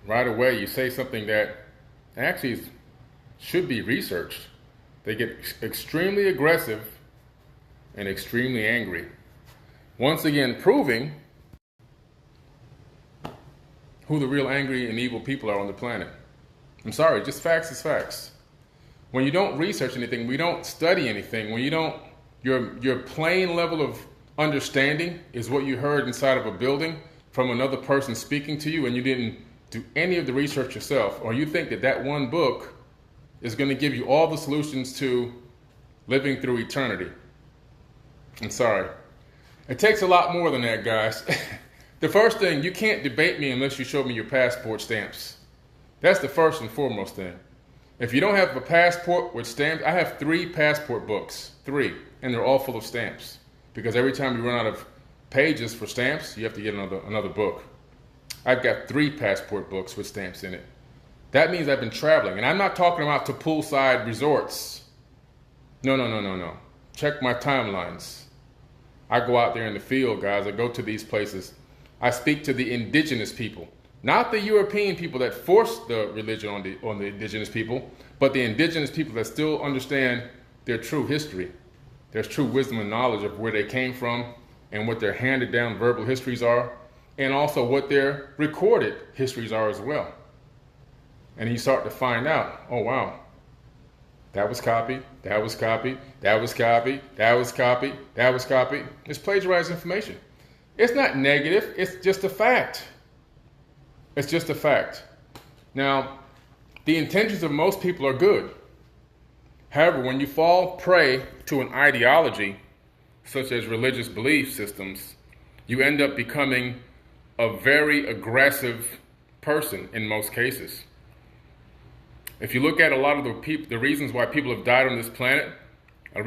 right away you say something that actually should be researched, they get extremely aggressive and extremely angry. Once again, proving who the real angry and evil people are on the planet. I'm sorry, just facts is facts. When you don't research anything, we don't study anything, when you don't, your plain level of understanding is what you heard inside of a building from another person speaking to you, and you didn't do any of the research yourself, or you think that that one book is going to give you all the solutions to living through eternity. I'm sorry. It takes a lot more than that, guys. The first thing, you can't debate me unless you show me your passport stamps. That's the first and foremost thing. If you don't have a passport with stamps, I have 3 passport books, 3, and they're all full of stamps. Because every time you run out of pages for stamps, you have to get another book. I've got 3 passport books with stamps in it. That means I've been traveling, and I'm not talking about to poolside resorts. No. Check my timelines. I go out there in the field, guys. I go to these places. I speak to the indigenous people. Not the European people that forced the religion on the indigenous people, but the indigenous people that still understand their true history. There's true wisdom and knowledge of where they came from and what their handed down verbal histories are, and also what their recorded histories are as well. And you start to find out, oh wow, that was copied, that was copied, that was copied, that was copied, that was copied. It's plagiarized information. It's not negative, it's just a fact. It's just a fact. Now, the intentions of most people are good. However, when you fall prey to an ideology, such as religious belief systems, you end up becoming a very aggressive person in most cases. If you look at a lot of the reasons why people have died on this planet, the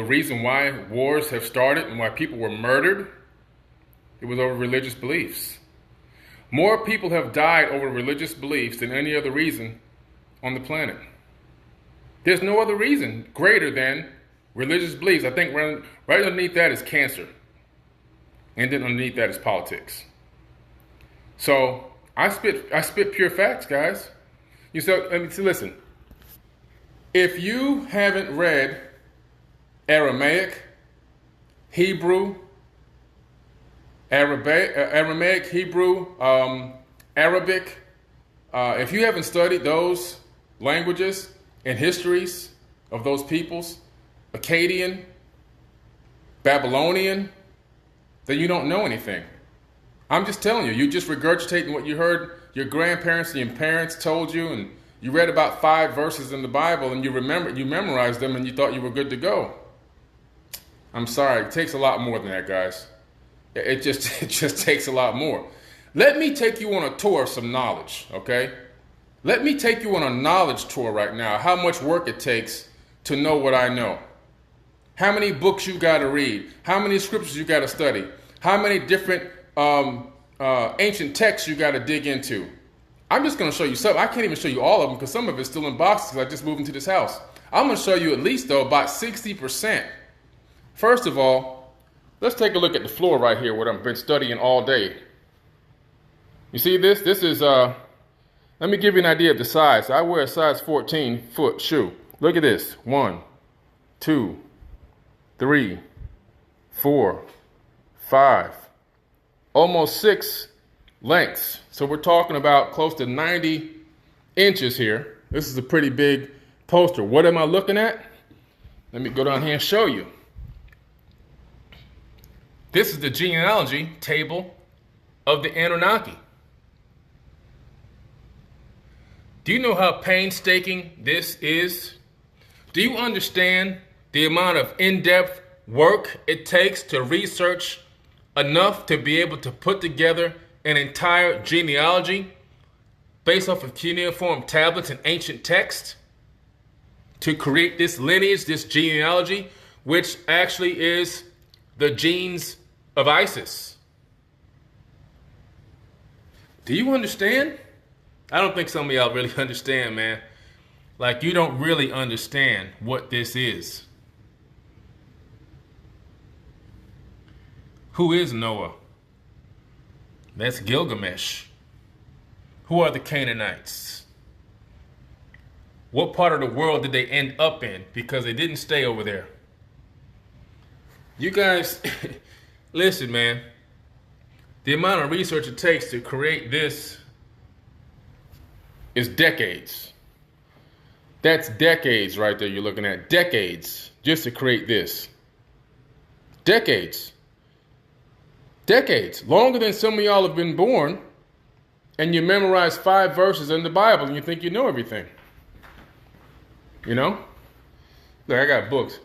reason why wars have started and why people were murdered, it was over religious beliefs. More people have died over religious beliefs than any other reason on the planet. There's no other reason greater than religious beliefs. I think right underneath that is cancer. And then underneath that is politics. So I spit pure facts, guys. Listen, if you haven't read Aramaic, Hebrew, Aramaic, Hebrew, Arabic, if you haven't studied those languages and histories of those peoples, Akkadian, Babylonian, then you don't know anything. I'm just telling you, you're just regurgitating what you heard your grandparents and your parents told you, and you read about 5 verses in the Bible and you memorized them and you thought you were good to go. I'm sorry, it takes a lot more than that, guys. It just takes a lot more. Let me take you on a tour of some knowledge, okay? Let me take you on a knowledge tour right now, how much work it takes to know what I know. How many books you got to read, how many scriptures you got to study, how many different ancient texts you got to dig into. I'm just going to show you some. I can't even show you all of them because some of it's still in boxes because I just moved into this house. I'm going to show you at least, though, about 60%. First of all, let's take a look at the floor right here, what I've been studying all day. You see this? This is, let me give you an idea of the size. I wear a size 14 foot shoe. Look at this. 1, 2, 3, 4, 5, almost 6 lengths. So we're talking about close to 90 inches here. This is a pretty big poster. What am I looking at? Let me go down here and show you. This is the genealogy table of the Anunnaki. Do you know how painstaking this is? Do you understand the amount of in-depth work it takes to research enough to be able to put together an entire genealogy based off of cuneiform tablets and ancient text to create this lineage, this genealogy, which actually is the genes of Isis? Do you understand? I don't think some of y'all really understand, man. Like, you don't really understand what this is. Who is Noah? That's Gilgamesh. Who are the Canaanites? What part of the world did they end up in? Because they didn't stay over there. You guys, listen, man. The amount of research it takes to create this is decades. That's decades right there you're looking at. Decades just to create this. Decades. Decades. Longer than some of y'all have been born, and you memorize 5 verses in the Bible and you think you know everything. You know? Look, I got books.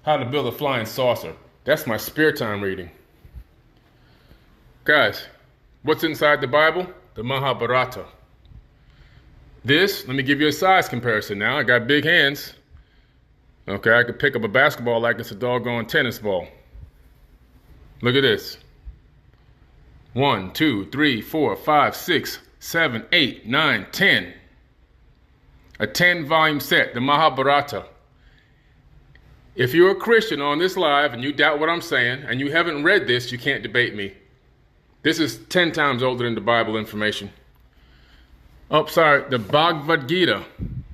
How to Build a Flying Saucer. That's my spare time reading. Guys, what's inside the Bible? The Mahabharata. This, let me give you a size comparison now. I got big hands. Okay, I could pick up a basketball like it's a doggone tennis ball. Look at this. 1, 2, 3, 4, 5, 6, 7, 8, 9, 10. A 10-volume set, the Mahabharata. If you're a Christian on this live and you doubt what I'm saying and you haven't read this, you can't debate me. This is 10 times older than the Bible information. Oh, sorry, the Bhagavad Gita.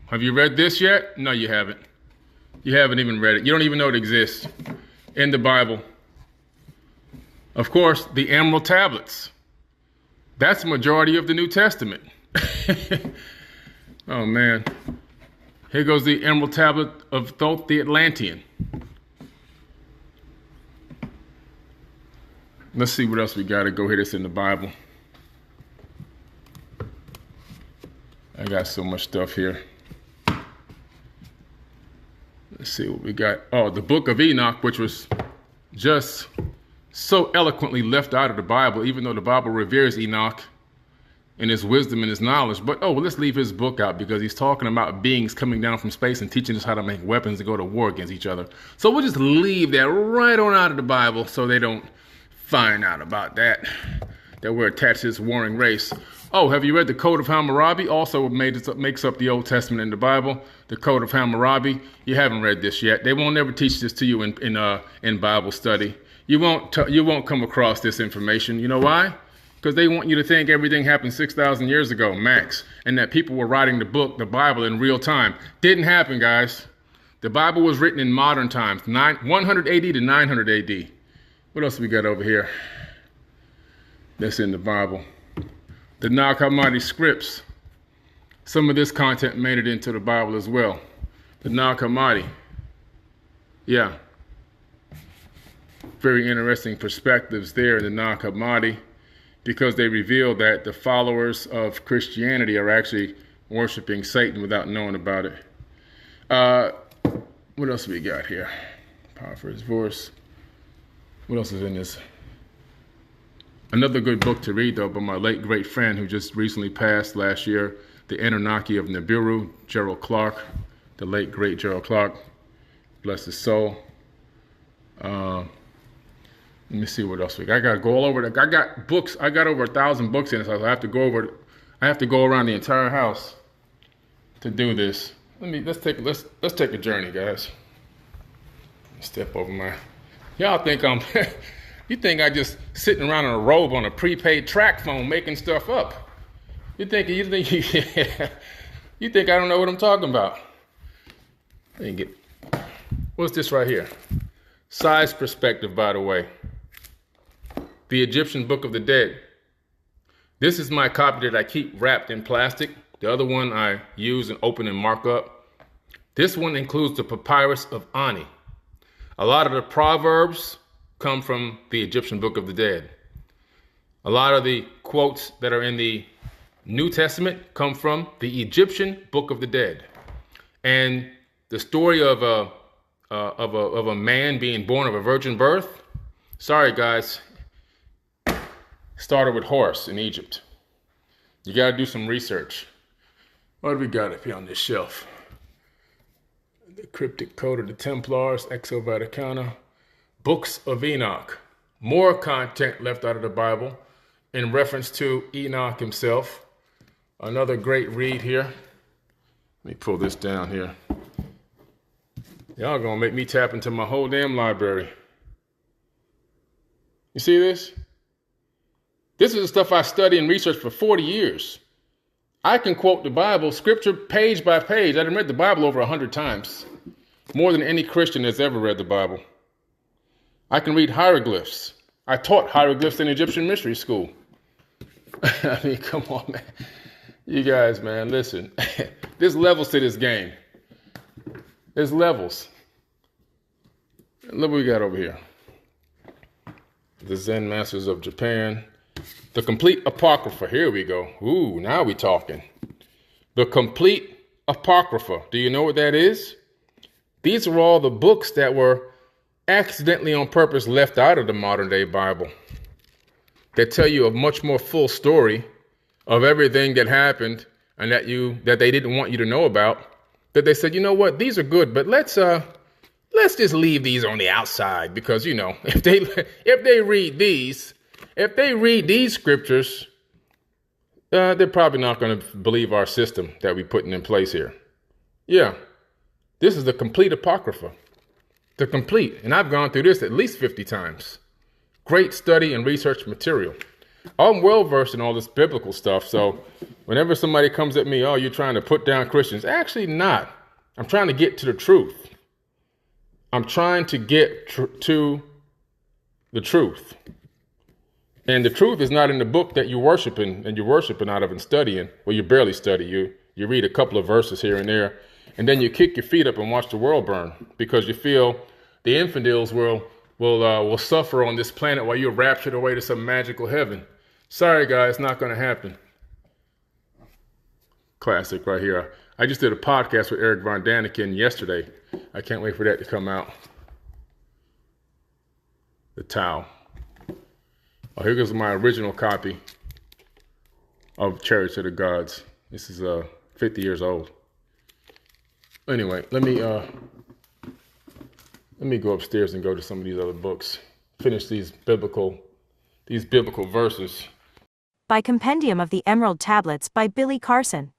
Have you read this yet? No, you haven't. You haven't even read it. You don't even know it exists in the Bible. Of course, the Emerald Tablets. That's the majority of the New Testament. Oh, man. Here goes the Emerald Tablet of Thoth the Atlantean. Let's see what else we got to go here that's in the Bible. I got so much stuff here. Let's see what we got. Oh, the Book of Enoch, which was just so eloquently left out of the Bible, even though the Bible reveres Enoch and his wisdom and his knowledge. But, well, let's leave his book out because he's talking about beings coming down from space and teaching us how to make weapons to go to war against each other. So we'll just leave that right on out of the Bible so they don't find out about that we're attached to this warring race. Oh, have you read the Code of Hammurabi? Also makes up the Old Testament in the Bible. The Code of Hammurabi. You haven't read this yet. They won't ever teach this to you in Bible study. You won't come across this information. You know why? Because they want you to think everything happened 6,000 years ago, max, and that people were writing the Bible, in real time. Didn't happen, guys. The Bible was written in modern times, 100 AD to 900 AD. What else we got over here that's in the Bible? The Nag Hammadi scripts. Some of this content made it into the Bible as well. The Nag Hammadi. Yeah. Very interesting perspectives there in the Nag Hammadi, because they reveal that the followers of Christianity are actually worshiping Satan without knowing about it. What else we got here? Power for his voice. What else is in this? Another good book to read, though, by my late great friend who just recently passed last year, The Anunnaki of Nibiru, Gerald Clark, the late great Gerald Clark. Bless his soul. Let me see what else we got. I got to go all over. I got books. I got over 1,000 books in it, so I have to go over. I have to go around the entire house to do this. Let's take a journey, guys. Step over my. Y'all think I'm. You think I just sitting around in a robe on a prepaid track phone making stuff up? You think I don't know what I'm talking about? What's this right here? Size perspective, by the way. The Egyptian Book of the Dead. This is my copy that I keep wrapped in plastic. The other one I use and open and mark up. This one includes the Papyrus of Ani. A lot of the proverbs come from the Egyptian Book of the Dead. A lot of the quotes that are in the New Testament come from the Egyptian Book of the Dead. And the story of a man being born of a virgin birth, sorry guys, started with Horus in Egypt. You got to do some research. What do we got up here on this shelf? The Cryptic Code of the Templars, Exo Vaticana, Books of Enoch. More content left out of the Bible in reference to Enoch himself. Another great read here. Let me pull this down here. Y'all gonna make me tap into my whole damn library. You see this? This is the stuff I study and research for 40 years. I can quote the Bible, scripture, page by page. I've read the Bible over 100 times, more than any Christian that's ever read the Bible. I can read hieroglyphs. I taught hieroglyphs in Egyptian mystery school. I mean, come on, man. You guys, man, listen. There's levels to this game. There's levels. Look what we got over here. The Zen Masters of Japan. The Complete Apocrypha. Here we go. Ooh, now we talking. The Complete Apocrypha. Do you know what that is? These are all the books that were accidentally on purpose left out of the modern day Bible. That tell you a much more full story of everything that happened and that they didn't want you to know about. That they said, you know what, these are good, but let's just leave these on the outside because, you know, if they read these scriptures, they're probably not going to believe our system that we're putting in place here. Yeah, this is the Complete Apocrypha. The complete, and I've gone through this at least 50 times. Great study and research material. I'm well versed in all this biblical stuff, so whenever somebody comes at me, oh, you're trying to put down Christians, actually not. I'm trying to get to the truth. I'm trying to get to the truth. And the truth is not in the book that you're worshiping out of and studying. Well, you barely study. You read a couple of verses here and there, and then you kick your feet up and watch the world burn because you feel the infidels will suffer on this planet while you're raptured away to some magical heaven. Sorry, guys, not going to happen. Classic right here. I just did a podcast with Eric Von Daniken yesterday. I can't wait for that to come out. The Tao. Oh, here goes my original copy of Chariots of the Gods. This is 50 years old. Anyway, let me go upstairs and go to some of these other books. Finish these biblical verses. By Compendium of the Emerald Tablets by Billy Carson.